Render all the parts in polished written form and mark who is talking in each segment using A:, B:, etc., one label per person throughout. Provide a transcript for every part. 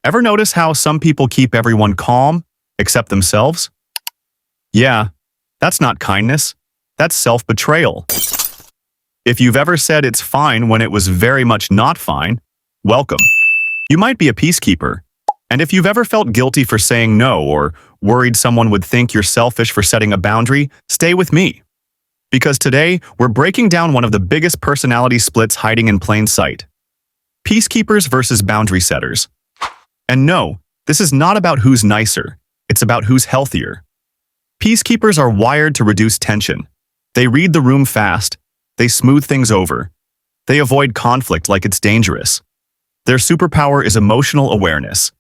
A: Ever notice how some people keep everyone calm, except themselves? Yeah, that's not kindness. That's self-betrayal. If you've ever said it's fine when it was very much not fine, welcome. You might be a peacekeeper. And if you've ever felt guilty for saying no or worried someone would think you're selfish for setting a boundary, stay with me. Because today, we're breaking down one of the biggest personality splits hiding in plain sight. Peacekeepers versus boundary setters. And no, this is not about who's nicer. It's about who's healthier. Peacekeepers are wired to reduce tension. They read the room fast. They smooth things over. They avoid conflict like it's dangerous. Their superpower is emotional awareness.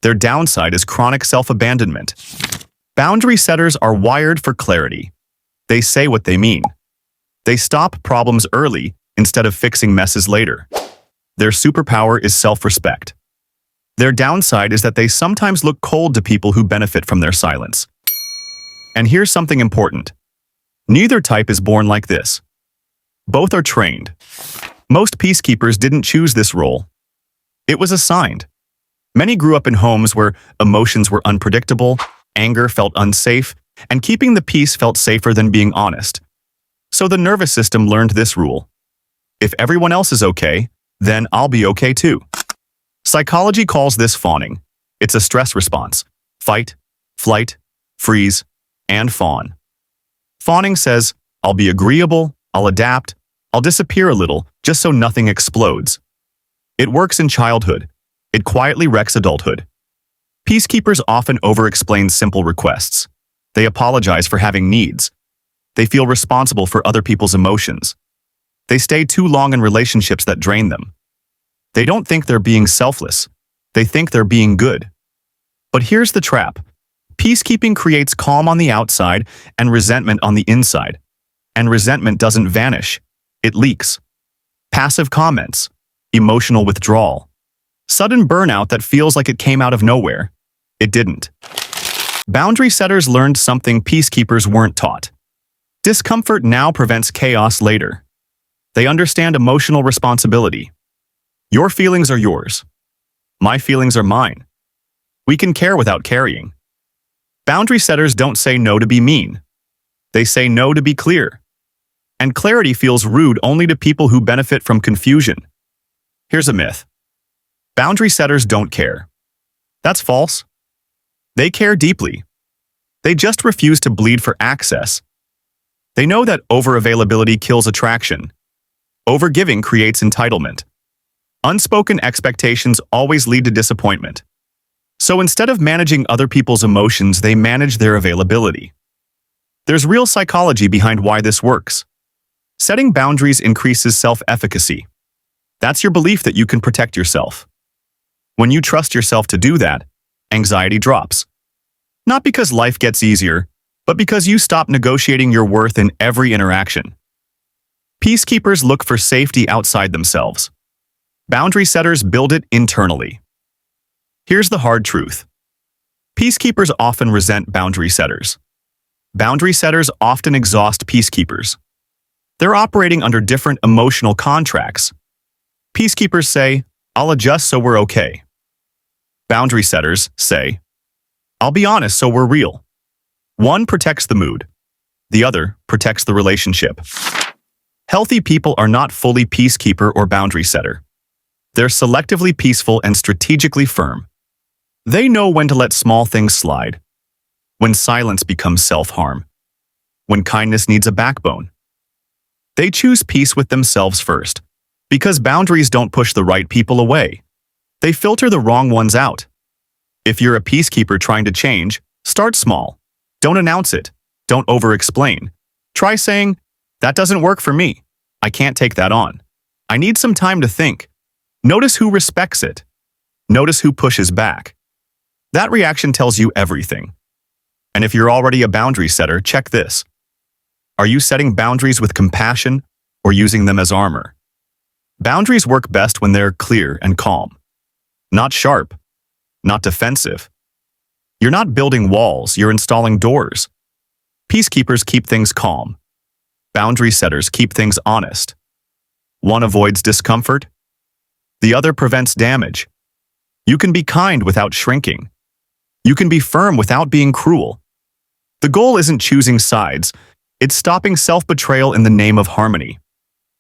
A: Their downside is chronic self-abandonment. Boundary setters are wired for clarity. They say what they mean. They stop problems early instead of fixing messes later. Their superpower is self-respect. Their downside is that they sometimes look cold to people who benefit from their silence. And here's something important. Neither type is born like this. Both are trained. Most peacekeepers didn't choose this role. It was assigned. Many grew up in homes where emotions were unpredictable, anger felt unsafe, and keeping the peace felt safer than being honest. So the nervous system learned this rule. If everyone else is okay, then I'll be okay too. Psychology calls this fawning. It's a stress response. Fight, flight, freeze, and fawn. Fawning says, I'll be agreeable, I'll adapt, I'll disappear a little just so nothing explodes. It works in childhood. It quietly wrecks adulthood. Peacekeepers often over-explain simple requests. They apologize for having needs. They feel responsible for other people's emotions. They stay too long in relationships that drain them. They don't think they're being selfless. They think they're being good. But here's the trap. Peacekeeping creates calm on the outside and resentment on the inside. And resentment doesn't vanish. It leaks. Passive comments, emotional withdrawal, sudden burnout that feels like it came out of nowhere. It didn't. Boundary setters learned something peacekeepers weren't taught. Discomfort now prevents chaos later. They understand emotional responsibility. Your feelings are yours. My feelings are mine. We can care without carrying. Boundary setters don't say no to be mean. They say no to be clear. And clarity feels rude only to people who benefit from confusion. Here's a myth. Boundary setters don't care. That's false. They care deeply. They just refuse to bleed for access. They know that over-availability kills attraction. Overgiving creates entitlement. Unspoken expectations always lead to disappointment. So instead of managing other people's emotions, they manage their availability. There's real psychology behind why this works. Setting boundaries increases self-efficacy. That's your belief that you can protect yourself. When you trust yourself to do that, anxiety drops. Not because life gets easier, but because you stop negotiating your worth in every interaction. Peacekeepers look for safety outside themselves. Boundary setters build it internally. Here's the hard truth. Peacekeepers often resent boundary setters. Boundary setters often exhaust peacekeepers. They're operating under different emotional contracts. Peacekeepers say, I'll adjust so we're okay. Boundary setters say, I'll be honest so we're real. One protects the mood. The other protects the relationship. Healthy people are not fully peacekeeper or boundary setter. They're selectively peaceful and strategically firm. They know when to let small things slide. When silence becomes self-harm. When kindness needs a backbone. They choose peace with themselves first. Because boundaries don't push the right people away. They filter the wrong ones out. If you're a peacekeeper trying to change, start small. Don't announce it. Don't over-explain. Try saying, that doesn't work for me. I can't take that on. I need some time to think. Notice who respects it. Notice who pushes back. That reaction tells you everything. And if you're already a boundary setter, check this. Are you setting boundaries with compassion or using them as armor? Boundaries work best when they're clear and calm. Not sharp. Not defensive. You're not building walls, you're installing doors. Peacekeepers keep things calm. Boundary setters keep things honest. One avoids discomfort. The other prevents damage. You can be kind without shrinking. You can be firm without being cruel. The goal isn't choosing sides, it's stopping self-betrayal in the name of harmony.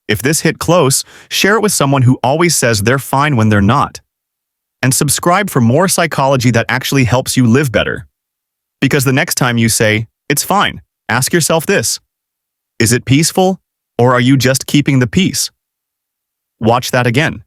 A: If this hit close, share it with someone who always says they're fine when they're not. And subscribe for more psychology that actually helps you live better. Because the next time you say, "It's fine," ask yourself this: is it peaceful, or are you just keeping the peace? Watch that again.